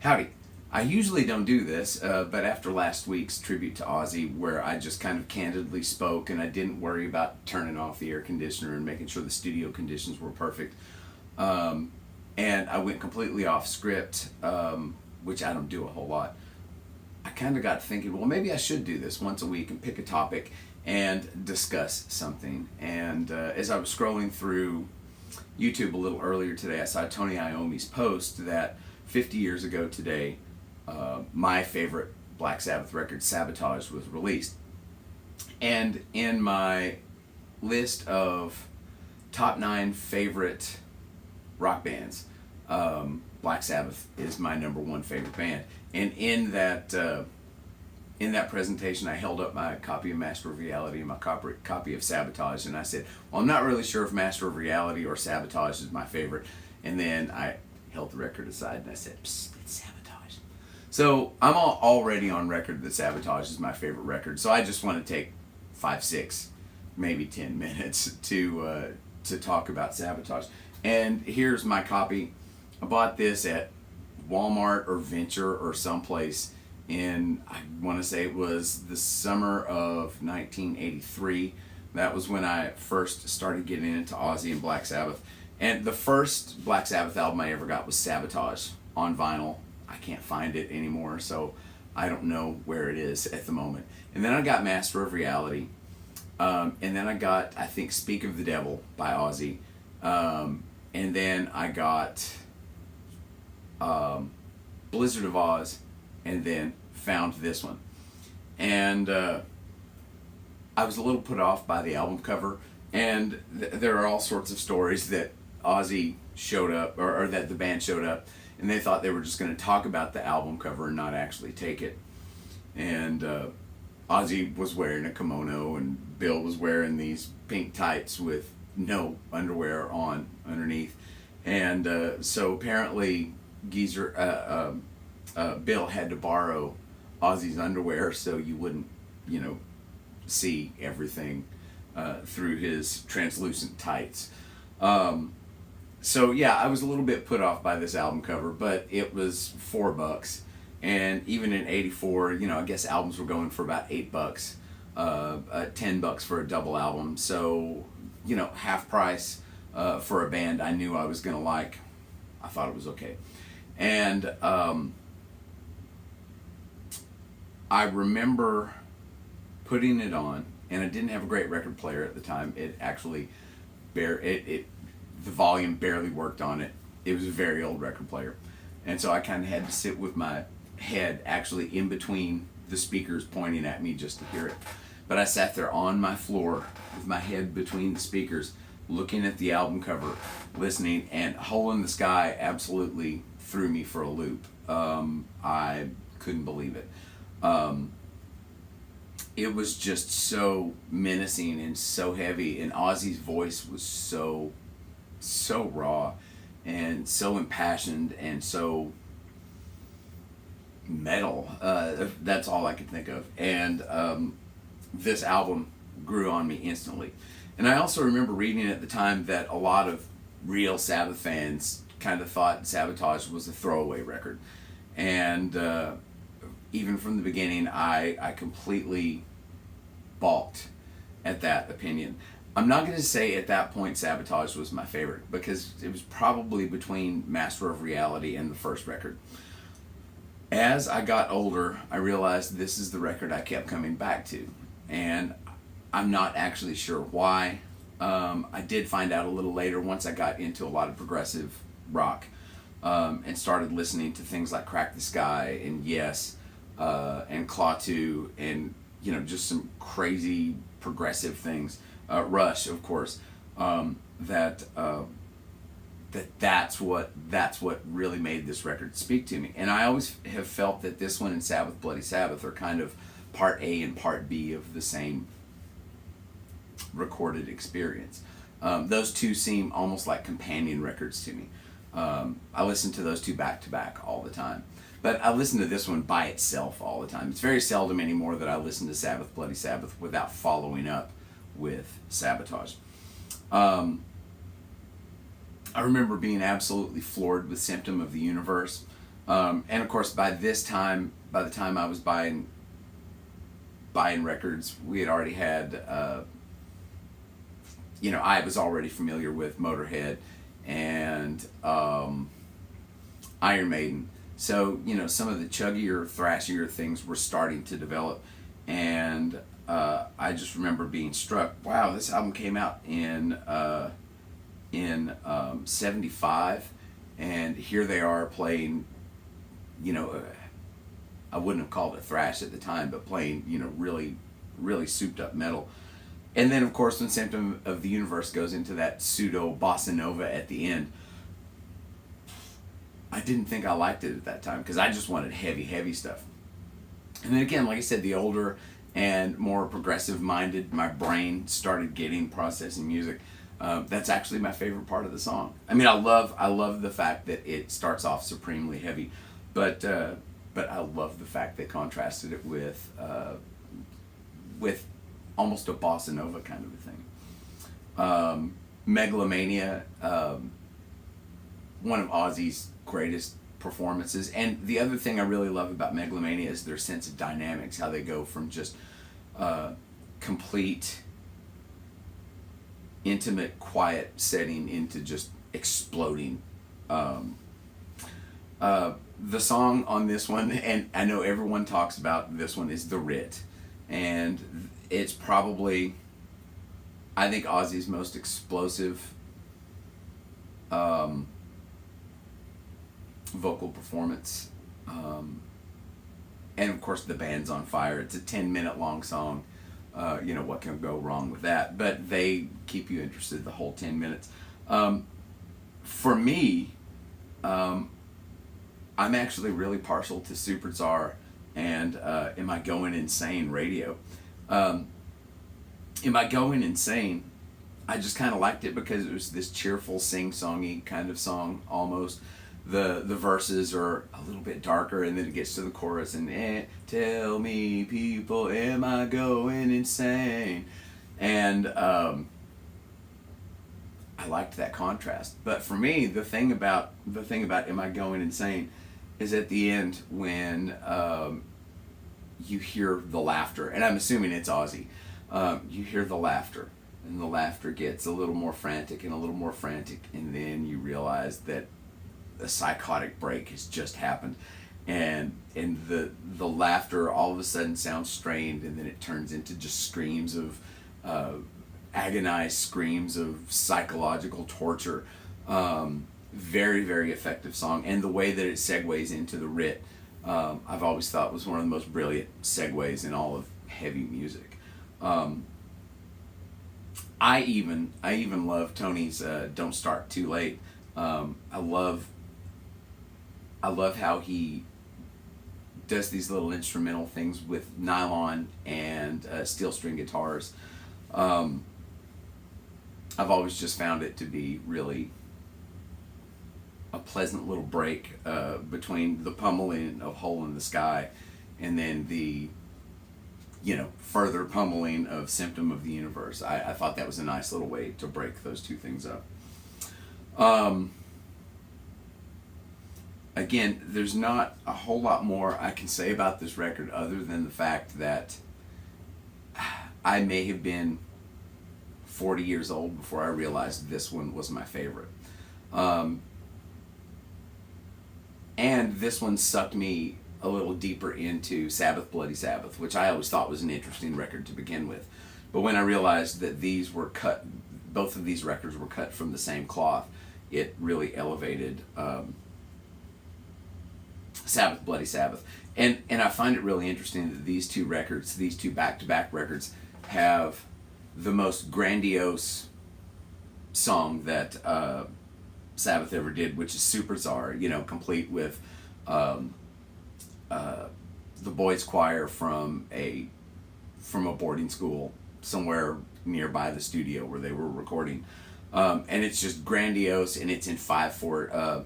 Howdy. I usually don't do this, but after last week's tribute to Ozzy, where I just kind of candidly spoke and I didn't worry about turning off the air conditioner and making sure the studio conditions were perfect, and I went completely off script, which I don't do a whole lot, I kind of got thinking, well, maybe I should do this once a week and pick a topic and discuss something. And as I was scrolling through YouTube a little earlier today, I saw Tony Iommi's post that 50 years ago today, my favorite Black Sabbath record, Sabotage, was released. And in my list of top 9 favorite rock bands, Black Sabbath is my number 1 favorite band. And in that presentation, I held up my copy of Master of Reality and my copy of Sabotage, and I said, well, I'm not really sure if Master of Reality or Sabotage is my favorite. And then I held the record aside and I said, psst, it's Sabotage. So I'm already on record that Sabotage is my favorite record. So I just want to take 5, 6, maybe 10 minutes to talk about Sabotage. And here's my copy. I bought this at Walmart or Venture or someplace in, I want to say it was the summer of 1983. That was when I first started getting into Ozzy and Black Sabbath. And the first Black Sabbath album I ever got was Sabotage on vinyl. I can't find it anymore, so I don't know where it is at the moment. And then I got Master of Reality. And then I got, I think, Speak of the Devil by Ozzy. And then I got Blizzard of Oz, and then found this one. And I was a little put off by the album cover, and there are all sorts of stories that Ozzy showed up, or that the band showed up, and they thought they were just going to talk about the album cover and not actually take it. And Ozzy was wearing a kimono, and Bill was wearing these pink tights with no underwear on underneath. And so apparently Bill had to borrow Ozzy's underwear so you wouldn't, see everything through his translucent tights. So yeah, I was a little bit put off by this album cover, but it was $4. And even in '84, I guess albums were going for about $8, $10 for a double album. So, half price for a band I knew I was gonna like. I thought it was okay. And I remember putting it on, and I didn't have a great record player at the time. It actually, the volume barely worked on it. It was a very old record player. And so I kind of had to sit with my head actually in between the speakers pointing at me just to hear it. But I sat there on my floor with my head between the speakers, looking at the album cover, listening, and Hole in the Sky absolutely threw me for a loop. I couldn't believe it. It was just so menacing and so heavy, and Ozzy's voice was so raw and so impassioned and so metal. That's all I could think of. And this album grew on me instantly. And I also remember reading at the time that a lot of real Sabbath fans kind of thought Sabotage was a throwaway record. And even from the beginning, I completely balked at that opinion. I'm not going to say at that point Sabotage was my favorite, because it was probably between Master of Reality and the first record. As I got older, I realized this is the record I kept coming back to. And I'm not actually sure why. I did find out a little later, once I got into a lot of progressive rock, and started listening to things like Crack the Sky and Yes, and Klaatu, and just some crazy progressive things. Rush, of course. That's what really made this record speak to me. And I always have felt that this one and Sabbath Bloody Sabbath are kind of part A and part B of the same recorded experience. Those two seem almost like companion records to me. I listen to those two back to back all the time. But I listen to this one by itself all the time. It's very seldom anymore that I listen to Sabbath Bloody Sabbath without following up with Sabotage. I remember being absolutely floored with Symptom of the Universe. And of course, by the time I was buying records, we had already had, I was already familiar with Motorhead and Iron Maiden. So, some of the chuggier, thrashier things were starting to develop. And I just remember being struck, wow, this album came out in 75, and here they are playing, I wouldn't have called it thrash at the time, but playing, really, really souped up metal. And then, of course, when Symptom of the Universe goes into that pseudo bossa nova at the end, I didn't think I liked it at that time because I just wanted heavy, heavy stuff. And then again, like I said, the older and more progressive minded my brain started getting processing music. That's actually my favorite part of the song. I mean, I love the fact that it starts off supremely heavy, but I love the fact they contrasted it with almost a bossa nova kind of a thing. Megalomania, one of Ozzy's greatest performances. And the other thing I really love about Megalomania is their sense of dynamics, how they go from just complete intimate, quiet setting into just exploding. The song on this one, and I know everyone talks about this one, is The Writ. And it's probably, I think, Ozzy's most explosive vocal performance. And of course the band's on fire. It's a 10-minute long song. What can go wrong with that? But they keep you interested the whole 10 minutes. For me, I'm actually really partial to Supertzar and Am I Going Insane Radio. Am I Going Insane? I just kind of liked it because it was this cheerful, sing-songy kind of song almost. The verses are a little bit darker, and then it gets to the chorus, and tell me, people, am I going insane? And I liked that contrast. But for me, the thing about Am I Going Insane is at the end when you hear the laughter, and I'm assuming it's Ozzy. You hear the laughter, and the laughter gets a little more frantic and a little more frantic, and then you realize that a psychotic break has just happened, and the laughter all of a sudden sounds strained, and then it turns into just screams of agonized screams of psychological torture. Very, very effective song, and the way that it segues into The Writ, I've always thought was one of the most brilliant segues in all of heavy music. I even love Tony's Don't Start Too Late. I love how he does these little instrumental things with nylon and steel string guitars. I've always just found it to be really a pleasant little break between the pummeling of Hole in the Sky and then the further pummeling of Symptom of the Universe. I thought that was a nice little way to break those two things up. Again, there's not a whole lot more I can say about this record other than the fact that I may have been 40 years old before I realized this one was my favorite. And this one sucked me a little deeper into Sabbath, Bloody Sabbath, which I always thought was an interesting record to begin with. But when I realized that these were cut, both of these records were cut from the same cloth, it really elevated Sabbath, Bloody Sabbath. And I find it really interesting that these two records, these two back-to-back records, have the most grandiose song that Sabbath ever did, which is Supertzar, complete with the boys' choir from a boarding school somewhere nearby the studio where they were recording. And it's just grandiose, and it's in 5/4.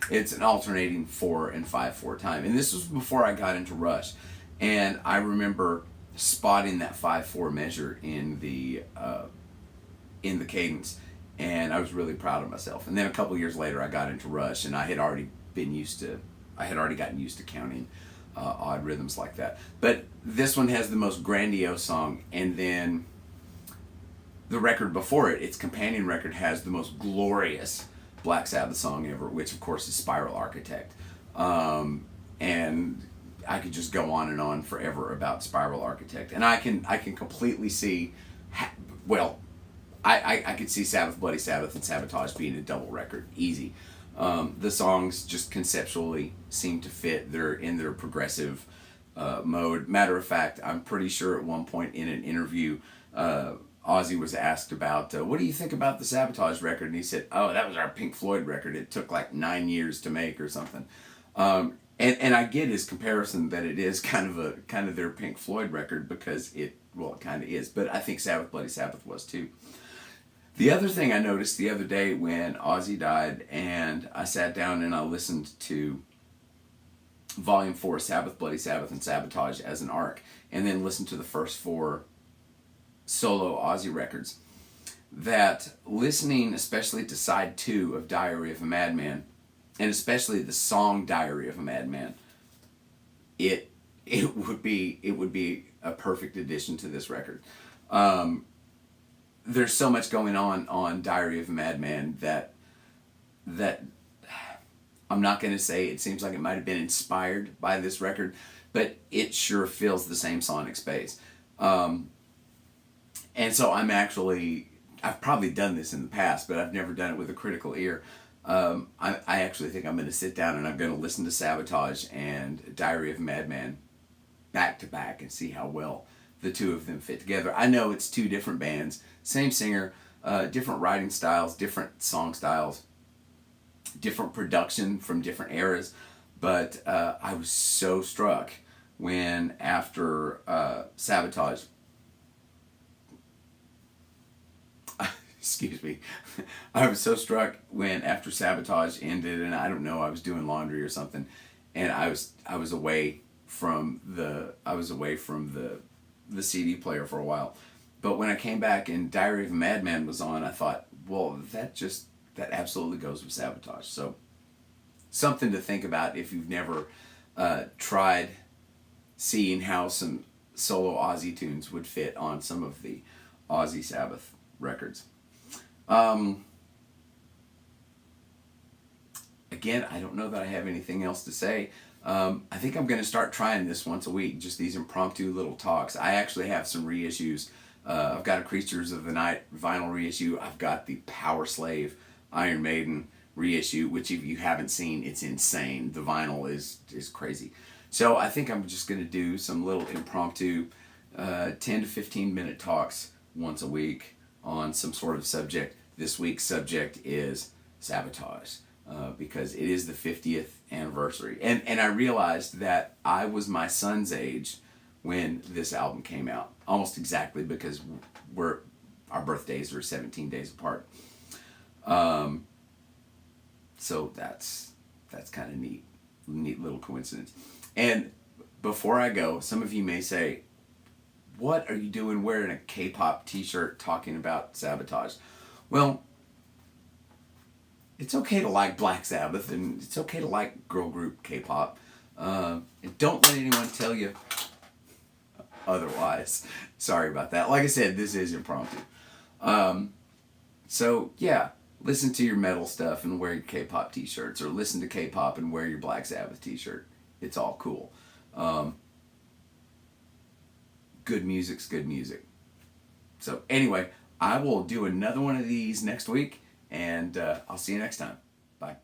It's an alternating 4 and 5/4 time, and this was before I got into Rush. And I remember spotting that 5/4 measure in the cadence, and I was really proud of myself. And then a couple years later, I got into Rush, and I had already gotten used to counting odd rhythms like that. But this one has the most grandiose song, and then the record before it, its companion record, has the most glorious Black Sabbath song ever, which of course is Spiral Architect. And I could just go on and on forever about Spiral Architect, and I can completely see, I could see Sabbath, Bloody Sabbath, and Sabotage being a double record, easy. The songs just conceptually seem to fit. They're in their progressive mode. Matter of fact, I'm pretty sure at one point in an interview, Ozzy was asked about, what do you think about the Sabotage record? And he said, oh, that was our Pink Floyd record. It took like 9 years to make or something. And I get his comparison that it is kind of their Pink Floyd record, because it kind of is. But I think Sabbath, Bloody Sabbath was too. The other thing I noticed the other day when Ozzy died, and I sat down and I listened to Volume 4, Sabbath, Bloody Sabbath, and Sabotage as an arc, and then listened to the first 4 solo Ozzy records, that listening especially to side 2 of Diary of a Madman, and especially the song Diary of a Madman, it would be a perfect addition to this record. There's so much going on Diary of a Madman that I'm not going to say it seems like it might have been inspired by this record, but it sure fills the same sonic space. And so I've probably done this in the past, but I've never done it with a critical ear. I actually think I'm going to sit down and I'm going to listen to Sabotage and Diary of a Madman back to back and see how well the two of them fit together. I know it's 2 different bands, same singer, different writing styles, different song styles, different production from different eras, but I was so struck when after Sabotage, excuse me, I was so struck when after Sabotage ended, and I don't know, I was doing laundry or something, and I was away from the CD player for a while. But when I came back and Diary of a Madman was on, I thought, well, that absolutely goes with Sabotage. So something to think about if you've never tried seeing how some solo Ozzy tunes would fit on some of the Ozzy Sabbath records. Again, I don't know that I have anything else to say. I think I'm going to start trying this once a week, just these impromptu little talks. I actually have some reissues. I've got a Creatures of the Night vinyl reissue. I've got the Power Slave Iron Maiden reissue, which if you haven't seen, it's insane. The vinyl is crazy. So I think I'm just going to do some little impromptu 10 to 15 minute talks once a week on some sort of subject. This week's subject is Sabotage. Because it is the 50th anniversary. And I realized that I was my son's age when this album came out. Almost exactly, because our birthdays are 17 days apart. So that's kind of neat little coincidence. And before I go, some of you may say, what are you doing wearing a K-pop t-shirt talking about Sabotage? Well, it's okay to like Black Sabbath, and it's okay to like girl group K-pop. And don't let anyone tell you otherwise. Sorry about that. Like I said, this is impromptu. So, yeah, listen to your metal stuff and wear your K-pop t-shirts, or listen to K-pop and wear your Black Sabbath t-shirt. It's all cool. Good music's good music. So, anyway, I will do another one of these next week. And I'll see you next time. Bye.